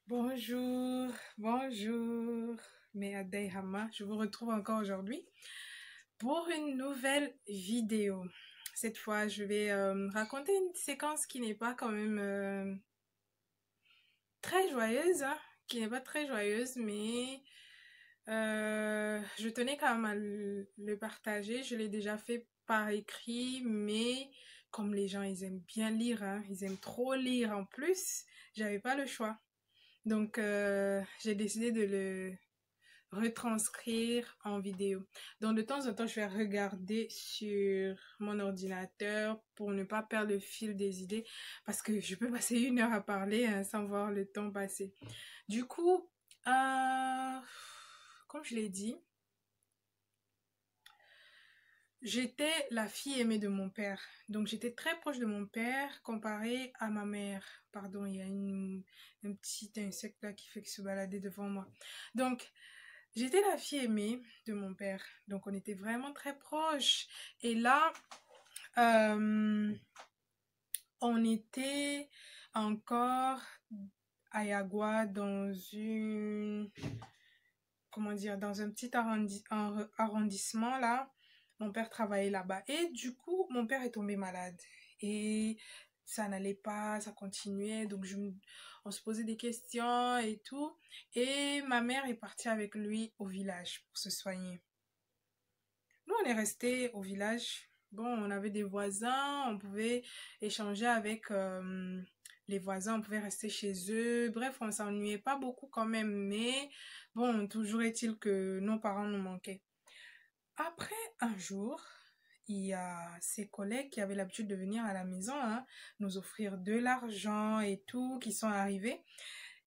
Bonjour, bonjour, Meadei Hama. Je vous retrouve encore aujourd'hui pour une nouvelle vidéo. Cette fois, je vais raconter une séquence qui n'est pas quand même très joyeuse, hein, qui n'est pas très joyeuse, mais je tenais quand même à le partager. Je l'ai déjà fait par écrit, mais comme les gens, ils aiment bien lire, hein, ils aiment trop lire en plus, j'avais pas le choix. Donc, j'ai décidé de le retranscrire en vidéo. Donc, de temps en temps, je vais regarder sur mon ordinateur pour ne pas perdre le fil des idées parce que je peux passer 1 heure à parler hein, sans voir le temps passer. Du coup, comme je l'ai dit, j'étais la fille aimée de mon père. Donc, j'étais très proche de mon père comparé à ma mère. Pardon, il y a un petit insecte là qui fait que se balader devant moi. Donc, j'étais la fille aimée de mon père. Donc, on était vraiment très proches. Et là, euh, on était encore à Yagua dans comment dire, dans un petit arrondissement là. Mon père travaillait là-bas. Et du coup, mon père est tombé malade. Et ça n'allait pas, ça continuait. Donc, on se posait des questions et tout. Et ma mère est partie avec lui au village pour se soigner. Nous, on est resté au village. Bon, on avait des voisins, on pouvait échanger avec les voisins, on pouvait rester chez eux. Bref, on s'ennuyait pas beaucoup quand même, mais bon, toujours est-il que nos parents nous manquaient. Après, un jour, il y a ses collègues qui avaient l'habitude de venir à la maison, hein, nous offrir de l'argent et tout, qui sont arrivés.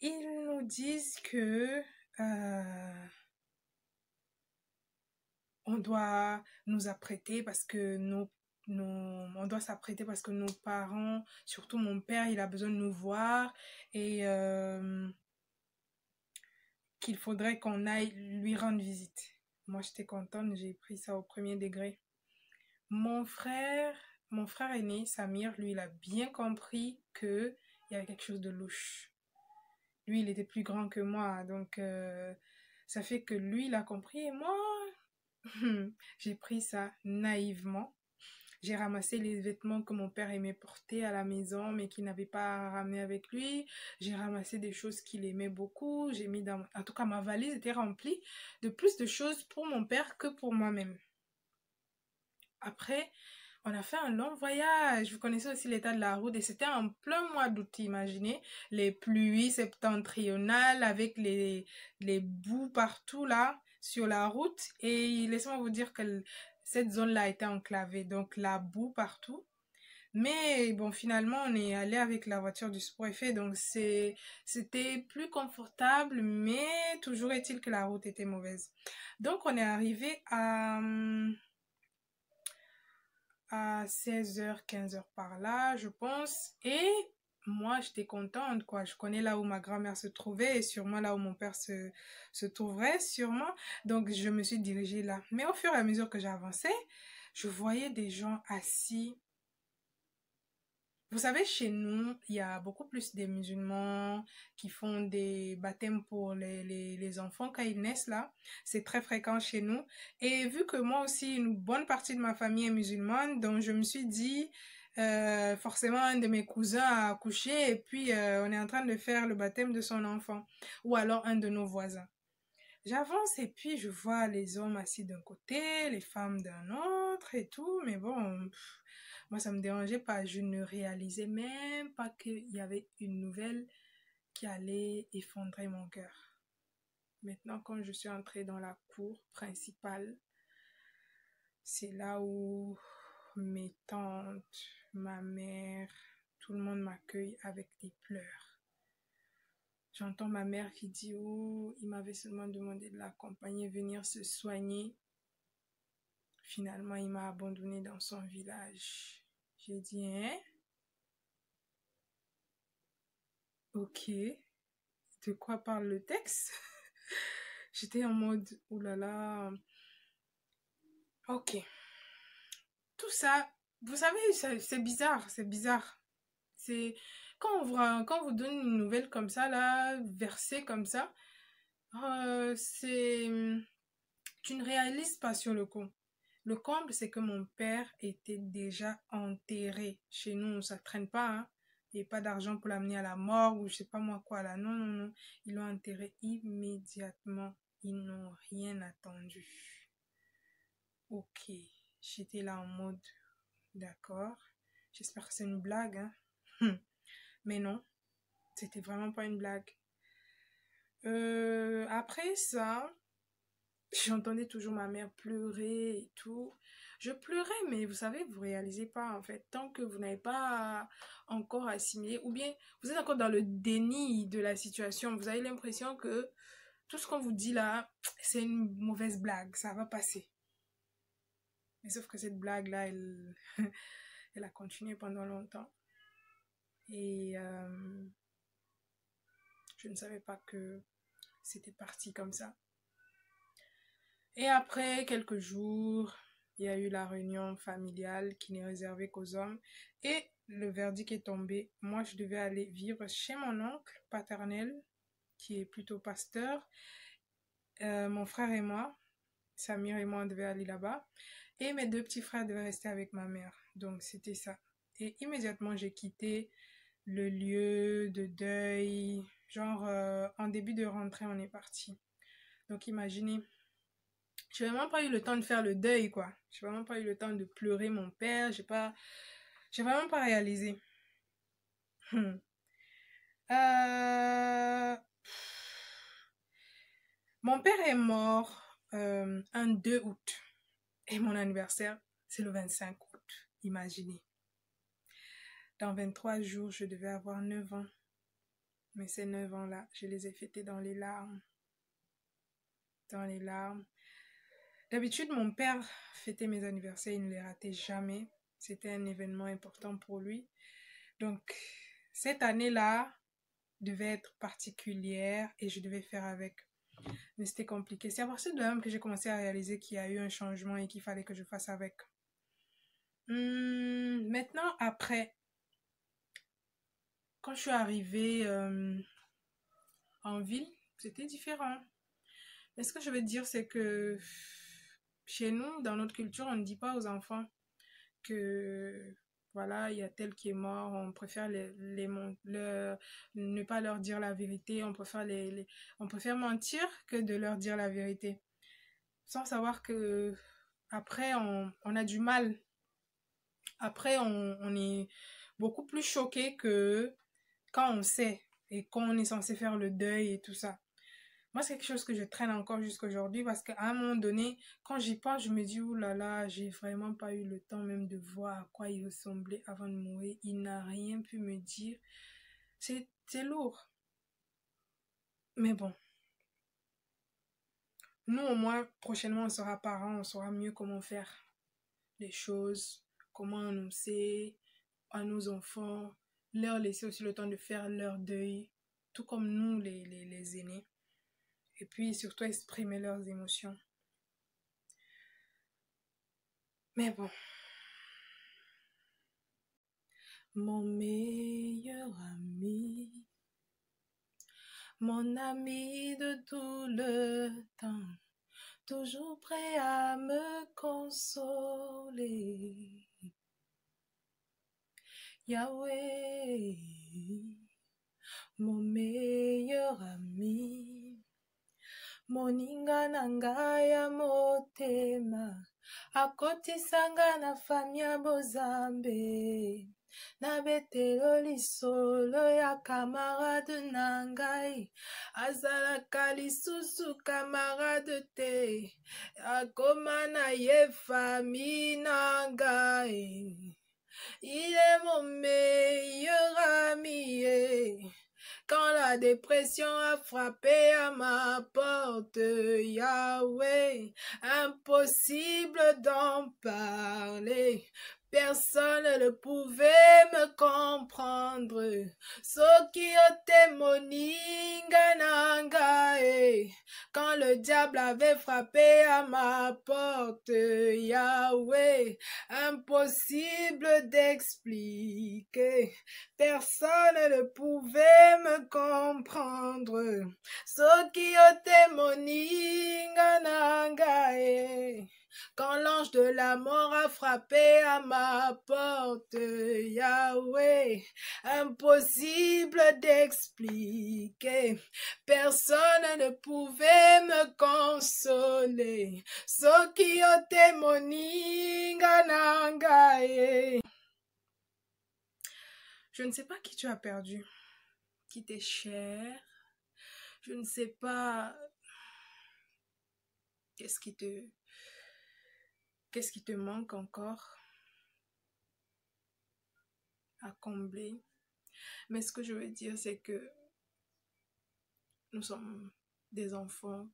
Ils nous disent que on doit nous apprêter parce que on doit s'apprêter parce que nos parents, surtout mon père, il a besoin de nous voir et qu'il faudrait qu'on aille lui rendre visite. Moi, j'étais contente, j'ai pris ça au premier degré. Mon frère, mon frère aîné, Samir, lui, il a bien compris que il y avait quelque chose de louche. Lui, il était plus grand que moi, donc ça fait que lui, il a compris et moi, j'ai pris ça naïvement. J'ai ramassé les vêtements que mon père aimait porter à la maison, mais qu'il n'avait pas ramené avec lui. J'ai ramassé des choses qu'il aimait beaucoup. J'ai mis dans... En tout cas, ma valise était remplie de plus de choses pour mon père que pour moi-même. Après, on a fait un long voyage. Vous connaissez aussi l'état de la route et c'était en plein mois d'août, imaginez. Les pluies septentrionales avec les boues partout là sur la route. Et laissez-moi vous dire que cette zone-là a été enclavée. Donc la boue partout. Mais bon, finalement, on est allé avec la voiture du sous-préfet. Donc c'était plus confortable. Mais toujours est-il que la route était mauvaise. Donc on est arrivé à 16h, 15h par là, je pense. Et moi, j'étais contente, quoi. Je connais là où ma grand-mère se trouvait et sûrement là où mon père se trouverait, sûrement. Donc, je me suis dirigée là. Mais au fur et à mesure que j'avançais, je voyais des gens assis. Vous savez, chez nous, il y a beaucoup plus des musulmans qui font des baptêmes pour les enfants quand ils naissent là. C'est très fréquent chez nous. Et vu que moi aussi, une bonne partie de ma famille est musulmane, donc je me suis dit, forcément, un de mes cousins a accouché et puis on est en train de faire le baptême de son enfant. Ou alors un de nos voisins. J'avance et puis je vois les hommes assis d'un côté, les femmes d'un autre et tout, mais bon, moi ça me dérangeait pas, je ne réalisais même pas qu'il y avait une nouvelle qui allait effondrer mon cœur. Maintenant, quand je suis entrée dans la cour principale, c'est là où mes tantes, ma mère, tout le monde m'accueille avec des pleurs. J'entends ma mère qui dit, oh, il m'avait seulement demandé de l'accompagner, venir se soigner. Finalement, il m'a abandonné dans son village. J'ai dit, hein? Ok. De quoi parle le texte? J'étais en mode, oulala. Ok. Tout ça, vous savez, c'est bizarre, c'est bizarre. C'est Quand on vous donne une nouvelle comme ça, là, versée comme ça, c'est... Tu ne réalises pas sur le coup. Le comble, c'est que mon père était déjà enterré. Chez nous, ça traîne pas, hein. Il n'y a pas d'argent pour l'amener à la mort ou je sais pas moi quoi là. Non, non, non. Ils l'ont enterré immédiatement. Ils n'ont rien attendu. Ok. J'étais là en mode, d'accord. J'espère que c'est une blague, hein. Mais non, c'était vraiment pas une blague. Après ça, j'entendais toujours ma mère pleurer et tout. Je pleurais, mais vous savez, vous réalisez pas en fait. Tant que vous n'avez pas encore assimilé, ou bien vous êtes encore dans le déni de la situation, vous avez l'impression que tout ce qu'on vous dit là, c'est une mauvaise blague, ça va passer. Mais sauf que cette blague-là, elle, elle a continué pendant longtemps. Et je ne savais pas que c'était parti comme ça. Et après quelques jours, il y a eu la réunion familiale qui n'est réservée qu'aux hommes. Et le verdict est tombé. Moi, je devais aller vivre chez mon oncle paternel, qui est plutôt pasteur. Mon frère et moi, Samir et moi, on devait aller là-bas. Et mes deux petits frères devaient rester avec ma mère. Donc, c'était ça. Et immédiatement, j'ai quitté le lieu de deuil. Genre, en début de rentrée, on est parti. Donc, imaginez, j'ai vraiment pas eu le temps de faire le deuil, quoi. J'ai vraiment pas eu le temps de pleurer mon père. J'ai vraiment pas réalisé. Hmm. Euh, Mon père est mort un 2 août. Et mon anniversaire, c'est le 25 août. Imaginez. Dans 23 jours, je devais avoir 9 ans. Mais ces 9 ans-là, je les ai fêtés dans les larmes. Dans les larmes. D'habitude, mon père fêtait mes anniversaires, il ne les ratait jamais. C'était un événement important pour lui. Donc, cette année-là devait être particulière et je devais faire avec. Mais c'était compliqué. C'est à partir de là même que j'ai commencé à réaliser qu'il y a eu un changement et qu'il fallait que je fasse avec. Maintenant, après, quand je suis arrivée en ville, c'était différent. Mais ce que je veux dire, c'est que chez nous, dans notre culture, on ne dit pas aux enfants que voilà, il y a tel qui est mort, on préfère ne pas leur dire la vérité, on préfère mentir que de leur dire la vérité. Sans savoir que après, on a du mal. Après, on est beaucoup plus choqué que quand on sait et qu'on est censé faire le deuil et tout ça. Moi, c'est quelque chose que je traîne encore jusqu'à aujourd'hui parce qu'à un moment donné, quand j'y pense, je me dis, ouh là là, j'ai vraiment pas eu le temps même de voir à quoi il ressemblait avant de mourir. Il n'a rien pu me dire. C'est lourd. Mais bon, nous au moins, prochainement, on sera parents, on saura mieux comment faire les choses, comment annoncer à nos enfants, leur laisser aussi le temps de faire leur deuil, tout comme nous, les aînés. Et puis surtout exprimer leurs émotions. Mais bon. Mon meilleur ami, mon ami de tout le temps, toujours prêt à me consoler. Yahweh, mon meilleur ami, moninga nanga ya motema, akotisanga na famia bozambe. Nabetelo lisolo ya camarade nangai, azalaka lisusu camarade te, akoma na ye famille nangai. Il est mon meilleur ami. Quand la dépression a frappé à ma porte, Yahweh, impossible d'en parler. Personne ne pouvait me comprendre. Soki otemoninga nangae. Quand le diable avait frappé à ma porte, Yahweh, impossible d'expliquer. Personne ne pouvait me comprendre. Soki otemoninga nangae. Quand l'ange de la mort a frappé à ma porte, Yahweh, impossible d'expliquer. Personne ne pouvait me consoler. Soki otemoninga nangae. Je ne sais pas qui tu as perdu, qui t'est cher. Je ne sais pas qu'est-ce qui te manque encore à combler. Mais ce que je veux dire, c'est que nous sommes des enfants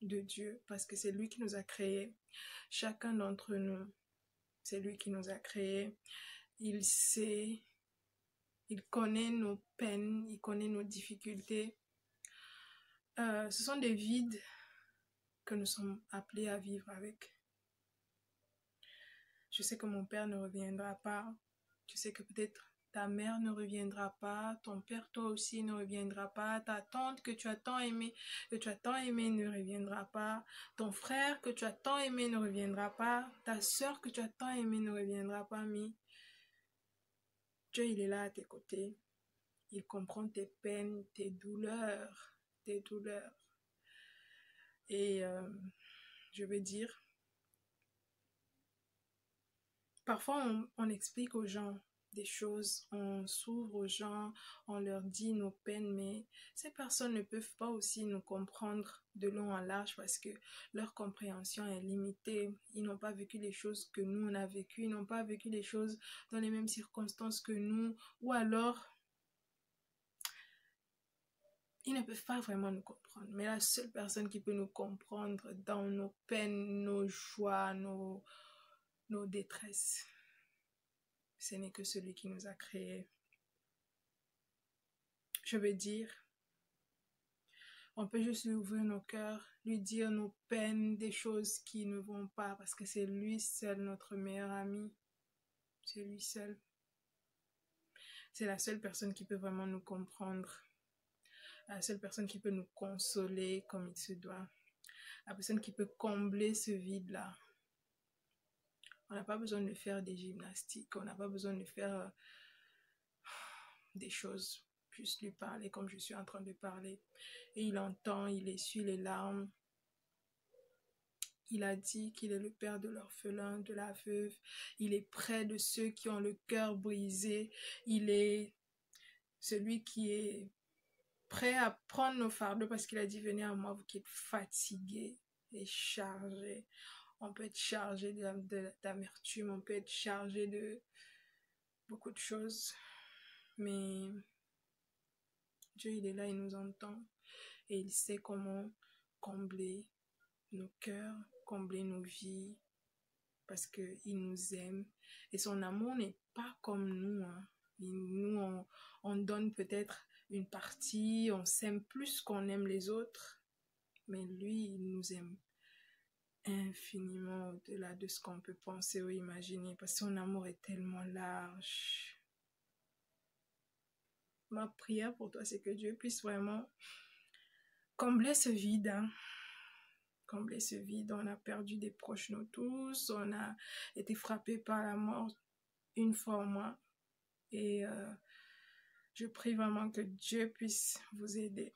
de Dieu parce que c'est lui qui nous a créés. Chacun d'entre nous, c'est lui qui nous a créés. Il sait, il connaît nos peines, il connaît nos difficultés. Ce sont des vides que nous sommes appelés à vivre avec. Je sais que mon père ne reviendra pas. Je sais que peut-être ta mère ne reviendra pas. Ton père, toi aussi, ne reviendra pas. Ta tante que tu as tant aimé ne reviendra pas. Ton frère que tu as tant aimé ne reviendra pas. Ta soeur que tu as tant aimé ne reviendra pas. Mais Dieu, il est là à tes côtés. Il comprend tes peines, tes douleurs. Et je veux dire, parfois on explique aux gens des choses, on s'ouvre aux gens, on leur dit nos peines, mais ces personnes ne peuvent pas aussi nous comprendre de long en large parce que leur compréhension est limitée. Ils n'ont pas vécu les choses que nous on a vécues, ils n'ont pas vécu les choses dans les mêmes circonstances que nous, ou alors ils ne peuvent pas vraiment nous comprendre. Mais la seule personne qui peut nous comprendre dans nos peines, nos joies, nos détresses, ce n'est que celui qui nous a créés. Je veux dire, on peut juste lui ouvrir nos cœurs, lui dire nos peines, des choses qui ne vont pas, parce que c'est lui seul notre meilleur ami. C'est lui seul. C'est la seule personne qui peut vraiment nous comprendre. La seule personne qui peut nous consoler comme il se doit. La personne qui peut combler ce vide-là. On n'a pas besoin de faire des gymnastiques, on n'a pas besoin de faire des choses. Juste lui parler comme je suis en train de parler. Et il entend, il essuie les larmes. Il a dit qu'il est le père de l'orphelin, de la veuve. Il est près de ceux qui ont le cœur brisé. Il est celui qui est prêt à prendre nos fardeaux parce qu'il a dit, venez à moi, vous qui êtes fatigués et chargés. On peut être chargé d'amertume, on peut être chargé de beaucoup de choses. Mais Dieu, il est là, il nous entend. Et il sait comment combler nos cœurs, combler nos vies. Parce qu'il nous aime. Et son amour n'est pas comme nous. Hein. Nous, on donne peut-être une partie, on s'aime plus qu'on aime les autres. Mais lui, il nous aime infiniment au-delà de ce qu'on peut penser ou imaginer. Parce que son amour est tellement large. Ma prière pour toi, c'est que Dieu puisse vraiment combler ce vide. Hein. Combler ce vide. On a perdu des proches, nous tous. On a été frappés par la mort une fois au moins. Et je prie vraiment que Dieu puisse vous aider.